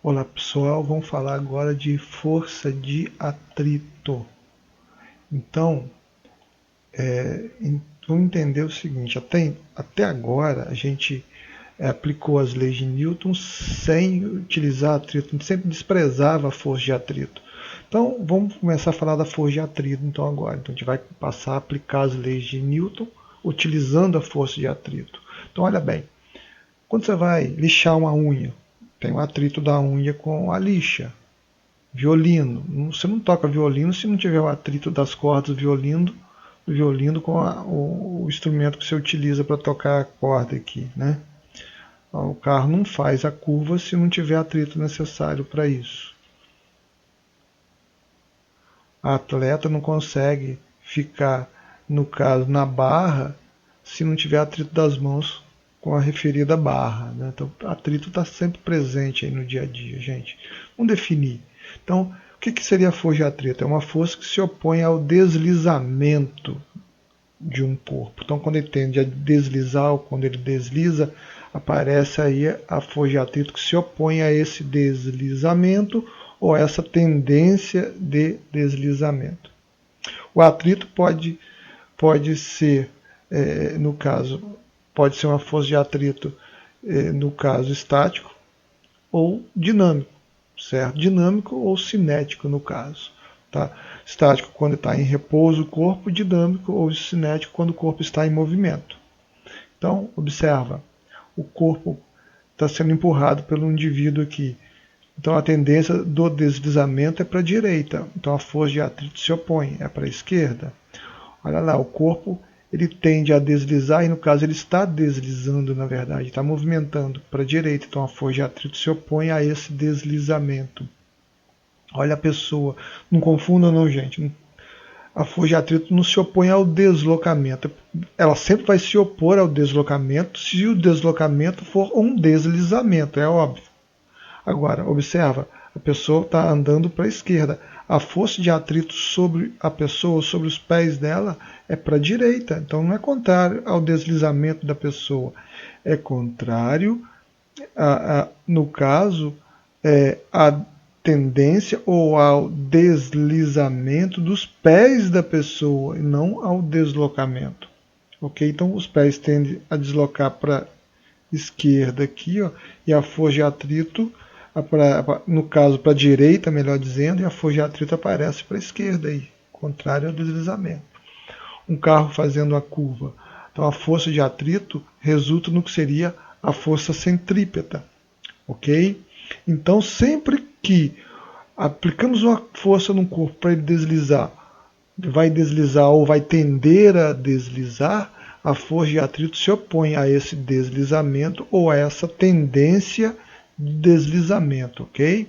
Olá pessoal, vamos falar agora de força de atrito. Então, vamos entender o seguinte, até agora a gente aplicou as leis de Newton sem utilizar atrito, a gente sempre desprezava a força de atrito. Então, vamos começar a falar da força de atrito então agora. Então, a gente vai passar a aplicar as leis de Newton utilizando a força de atrito. Então, olha bem, quando você vai lixar uma unha, tem o atrito da unha com a lixa. Violino. Você não toca violino se não tiver o atrito das cordas do violino com o instrumento que você utiliza para tocar a corda aqui, né? O carro não faz a curva se não tiver atrito necessário para isso. A atleta não consegue ficar, no caso, na barra se não tiver atrito das mãos com a referida barra, né? Então, atrito está sempre presente aí no dia a dia, gente. Vamos definir. Então, o que seria a força de atrito? É uma força que se opõe ao deslizamento de um corpo. Então, quando ele tende a deslizar ou quando ele desliza, aparece aí a força de atrito que se opõe a esse deslizamento ou essa tendência de deslizamento. O atrito pode ser, no caso, pode ser uma força de atrito, no caso, estático ou dinâmico, certo? Dinâmico ou cinético, no caso. Tá? Estático quando está em repouso o corpo, dinâmico ou cinético quando o corpo está em movimento. Então, observa, o corpo está sendo empurrado pelo indivíduo aqui. Então a tendência do deslizamento é para a direita. Então a força de atrito se opõe, é para a esquerda. Olha lá, o corpo ele tende a deslizar e no caso ele está deslizando na verdade, está movimentando para a direita. Então a força de atrito se opõe a esse deslizamento. Olha a pessoa, não confunda não gente, a força de atrito não se opõe ao deslocamento. Ela sempre vai se opor ao deslocamento se o deslocamento for um deslizamento, é óbvio. Agora, observa, a pessoa está andando para a esquerda. A força de atrito sobre a pessoa, sobre os pés dela, é para a direita. Então não é contrário ao deslizamento da pessoa. É contrário, no caso, a tendência ou ao deslizamento dos pés da pessoa e não ao deslocamento. Ok? Então os pés tendem a deslocar para a esquerda aqui, ó, e a força de atrito no caso para a direita, melhor dizendo, e a força de atrito aparece para a esquerda, aí, contrário ao deslizamento. Um carro fazendo a curva. Então a força de atrito resulta no que seria a força centrípeta. Ok? Então sempre que aplicamos uma força no corpo para ele deslizar, vai deslizar ou vai tender a deslizar, a força de atrito se opõe a esse deslizamento ou a essa tendência de deslizamento, ok?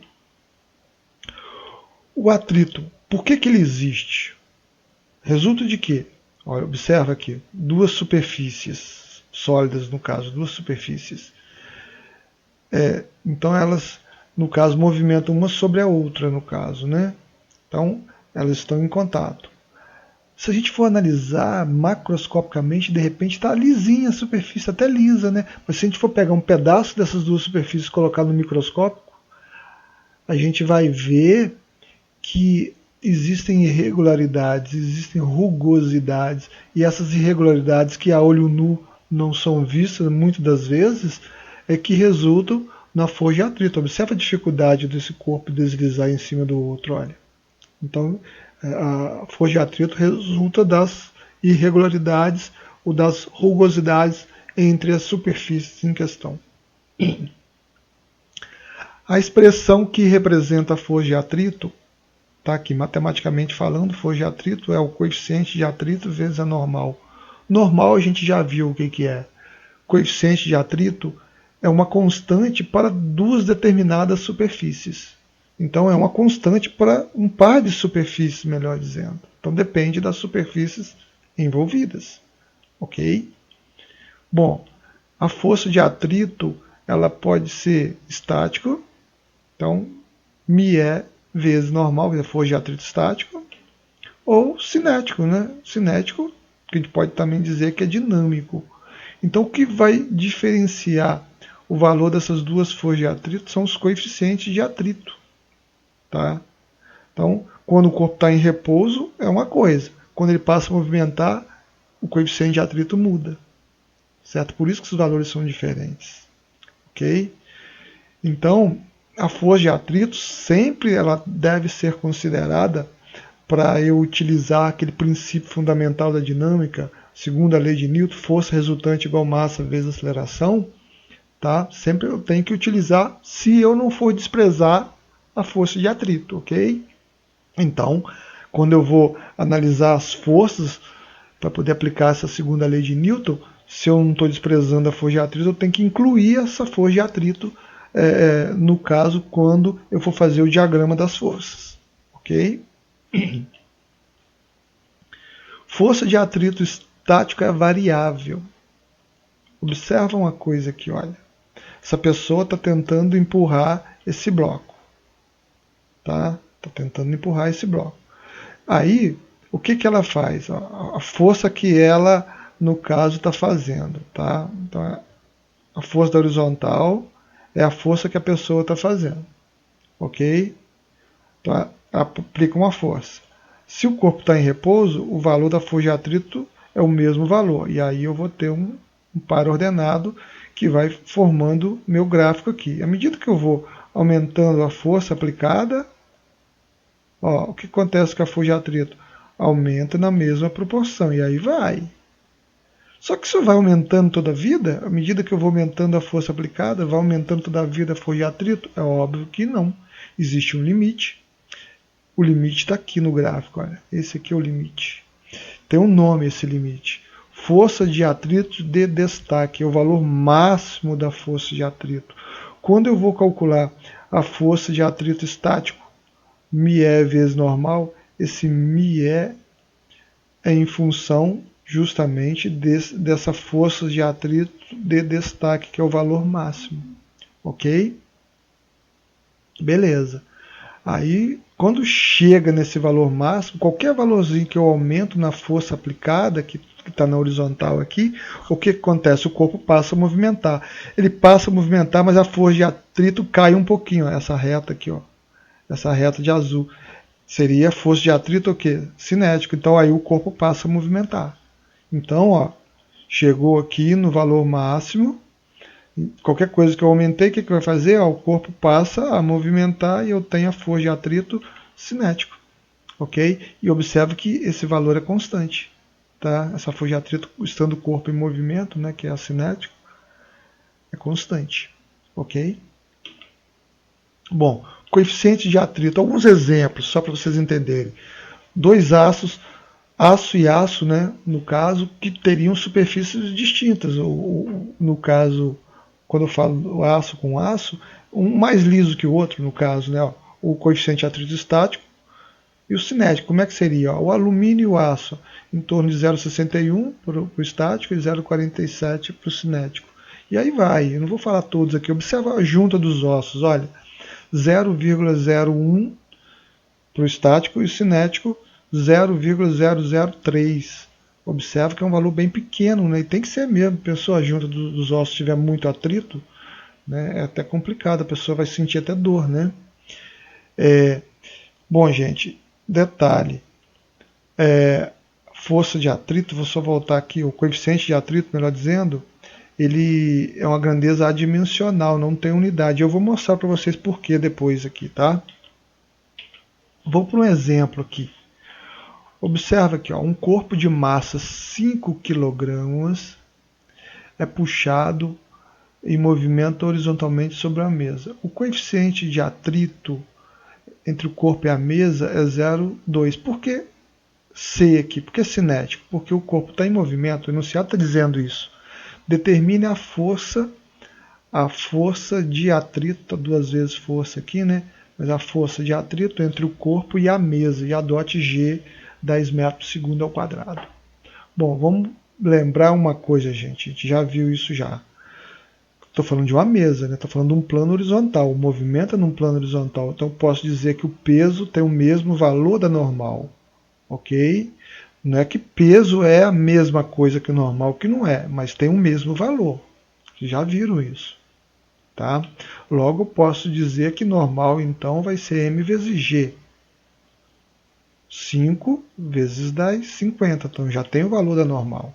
O atrito, por que ele existe? Resulta de quê? Olha, observa aqui, duas superfícies sólidas, no caso, duas superfícies. Então elas, no caso, movimentam uma sobre a outra, no caso, né? Então elas estão em contato. Se a gente for analisar macroscopicamente, de repente está lisinha a superfície, até lisa, né? Mas se a gente for pegar um pedaço dessas duas superfícies e colocar no microscópio, a gente vai ver que existem irregularidades, existem rugosidades, e essas irregularidades que a olho nu não são vistas muitas das vezes, é que resultam na força de atrito. Observa a dificuldade desse corpo deslizar em cima do outro, olha. Então, a força de atrito resulta das irregularidades ou das rugosidades entre as superfícies em questão. A expressão que representa a força de atrito, tá aqui matematicamente falando, força de atrito é o coeficiente de atrito vezes a normal. Normal a gente já viu o que é. Coeficiente de atrito é uma constante para duas determinadas superfícies. Então é uma constante para um par de superfícies, melhor dizendo. Então depende das superfícies envolvidas. Ok? Bom, a força de atrito ela pode ser estática, então μe vezes normal, a força de atrito estático, ou cinético, né? Cinético, que a gente pode também dizer que é dinâmico. Então o que vai diferenciar o valor dessas duas forças de atrito são os coeficientes de atrito. Tá? Então, quando o corpo está em repouso, é uma coisa. Quando ele passa a movimentar, o coeficiente de atrito muda. Certo? Por isso que os valores são diferentes. Ok? Então, a força de atrito sempre ela deve ser considerada para eu utilizar aquele princípio fundamental da dinâmica, segundo a lei de Newton, força resultante igual massa vezes aceleração, tá? Sempre eu tenho que utilizar se eu não for desprezar a força de atrito, ok? Então, quando eu vou analisar as forças para poder aplicar essa segunda lei de Newton, se eu não estou desprezando a força de atrito, eu tenho que incluir essa força de atrito no caso quando eu for fazer o diagrama das forças, ok? Força de atrito estático é variável. Observa uma coisa aqui, olha. Essa pessoa está tentando empurrar esse bloco, tá? Está tentando empurrar esse bloco. Aí, o que que ela faz? A força que ela, no caso, está fazendo, tá? Então, a força da horizontal é a força que a pessoa está fazendo, ok? Então, aplica uma força. Se o corpo está em repouso, o valor da força de atrito é o mesmo valor. E aí eu vou ter um par ordenado que vai formando meu gráfico aqui. À medida que eu vou aumentando a força aplicada, ó, o que acontece com a força de atrito? Aumenta na mesma proporção. E aí vai. Só que isso vai aumentando toda a vida? À medida que eu vou aumentando a força aplicada, vai aumentando toda a vida a força de atrito? É óbvio que não. Existe um limite. O limite está aqui no gráfico, olha. Esse aqui é o limite. Tem um nome esse limite. Força de atrito de destaque, é o valor máximo da força de atrito. Quando eu vou calcular a força de atrito estático, μe vezes normal, esse μe é em função justamente dessa força de atrito de destaque, que é o valor máximo. Ok? Beleza. Aí, quando chega nesse valor máximo, qualquer valorzinho que eu aumento na força aplicada, que está na horizontal aqui, o que acontece? O corpo passa a movimentar. Ele passa a movimentar, mas a força de atrito cai um pouquinho. Ó, essa reta aqui, ó, essa reta de azul. Seria a força de atrito o quê? Cinético. Então aí o corpo passa a movimentar. Então, ó, chegou aqui no valor máximo. Qualquer coisa que eu aumentei, o que vai fazer? Ó, o corpo passa a movimentar e eu tenho a força de atrito cinético. Ok? E observe que esse valor é constante. Tá? Essa força de atrito, estando o corpo em movimento, né, que é a cinético, é constante. Ok? Bom, coeficiente de atrito. Alguns exemplos, só para vocês entenderem. Dois aços, aço e aço, né, no caso, que teriam superfícies distintas. Ou, no caso, quando eu falo aço com aço, um mais liso que o outro, no caso, né, ó, o coeficiente de atrito estático e o cinético. Como é que seria? Ó, o alumínio e o aço, em torno de 0,61 para o estático e 0,47 para o cinético. E aí vai, eu não vou falar todos aqui, observa a junta dos ossos, olha, 0,01 para o estático e o cinético 0,003. Observa que é um valor bem pequeno, né? E tem que ser mesmo. A pessoa, a junta dos ossos tiver muito atrito, né? É até complicado, a pessoa vai sentir até dor, né? Bom, gente, detalhe. Força de atrito, vou só voltar aqui, o coeficiente de atrito, melhor dizendo, ele é uma grandeza adimensional, não tem unidade. Eu vou mostrar para vocês por que depois aqui, tá? Vou para um exemplo aqui. Observa aqui, ó, um corpo de massa 5 kg é puxado em movimento horizontalmente sobre a mesa. O coeficiente de atrito entre o corpo e a mesa é 0,2. Por que C aqui? Por que cinético? Porque o corpo está em movimento, o enunciado está dizendo isso. Determine a força de atrito, duas vezes força aqui, né? Mas a força de atrito entre o corpo e a mesa, e adote G 10 metros por segundo ao quadrado. Bom, vamos lembrar uma coisa, gente. A gente já viu isso já. Estou falando de uma mesa, né? Estou falando de um plano horizontal. O movimento é num plano horizontal. Então eu posso dizer que o peso tem o mesmo valor da normal. Ok? Não é que peso é a mesma coisa que o normal, que não é, mas tem o mesmo valor. Vocês já viram isso. Tá? Logo, posso dizer que normal, então, vai ser M vezes G. 5 vezes 10, 50. Então, já tem o valor da normal.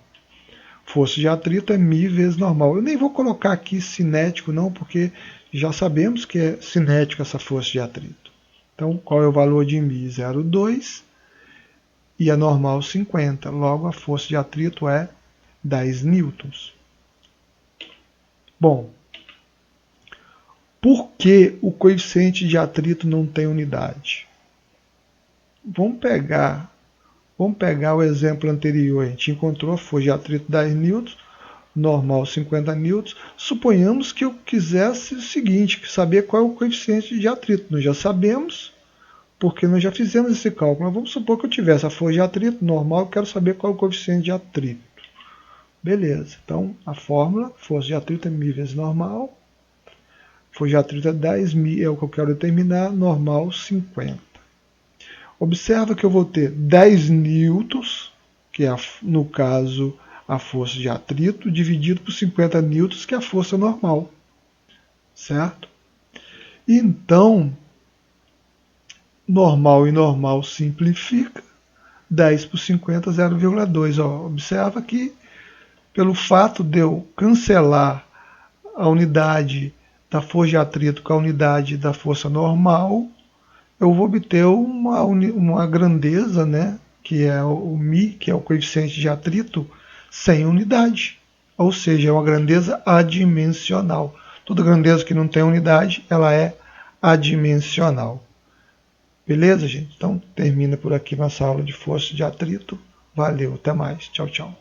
Força de atrito é μ vezes normal. Eu nem vou colocar aqui cinético, não, porque já sabemos que é cinético essa força de atrito. Então, qual é o valor de μ? 0,2 e a normal 50. Logo, a força de atrito é 10 newtons. Bom, por que o coeficiente de atrito não tem unidade? Vamos pegar o exemplo anterior. A gente encontrou a força de atrito 10 newtons, normal 50 newtons. Suponhamos que eu quisesse o seguinte, saber qual é o coeficiente de atrito. Nós já sabemos, porque nós já fizemos esse cálculo. Mas vamos supor que eu tivesse a força de atrito normal, eu quero saber qual é o coeficiente de atrito. Beleza, então a fórmula, força de atrito é μ vezes normal, força de atrito é 10, μ é o que eu quero determinar, normal 50. Observa que eu vou ter 10 newtons, que é, no caso, a força de atrito, dividido por 50 newtons, que é a força normal. Certo? Então, normal e normal simplifica. 10 por 50, 0,2. Observa que, pelo fato de eu cancelar a unidade da força de atrito com a unidade da força normal, eu vou obter uma grandeza, né, que é o μ, que é o coeficiente de atrito, sem unidade. Ou seja, é uma grandeza adimensional. Toda grandeza que não tem unidade, ela é adimensional. Beleza, gente? Então, termina por aqui nossa aula de força de atrito. Valeu, até mais. Tchau, tchau.